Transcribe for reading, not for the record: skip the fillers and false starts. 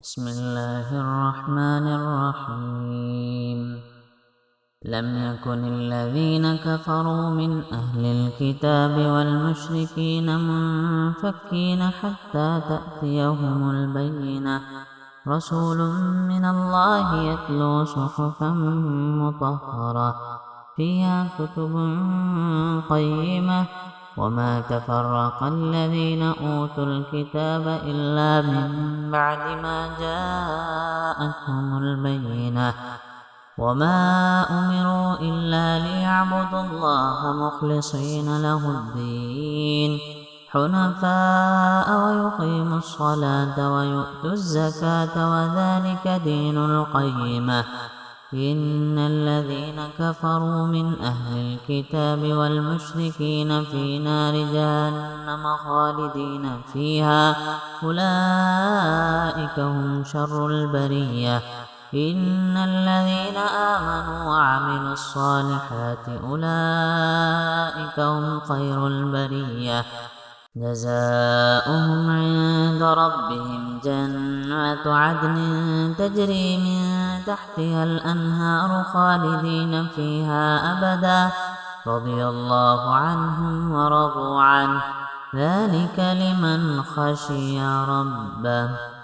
بسم الله الرحمن الرحيم لم يكن الذين كفروا من أهل الكتاب والمشركين منفكين حتى تأتيهم البينة رسول من الله يتلو صحفا مطهرة فيها كتب قيمة وما تفرق الذين أوتوا الكتاب إلا من بعد ما جاءتهم البينة وما أمروا إلا ليعبدوا الله مخلصين له الدين حنفاء ويقيموا الصلاة ويؤتوا الزكاة وذلك دين القيمة إن الذين كفروا من أهل الكتاب والمشركين في نار جهنم خالدين فيها أولئك هم شر البرية إن الذين آمنوا وعملوا الصالحات أولئك هم خير البرية جزاؤهم عند ربهم جنات عدن تجري من تحتها الأنهار خالدين فيها أبدا رضي الله عنهم ورضوا عنه ذلك لمن خشي ربه.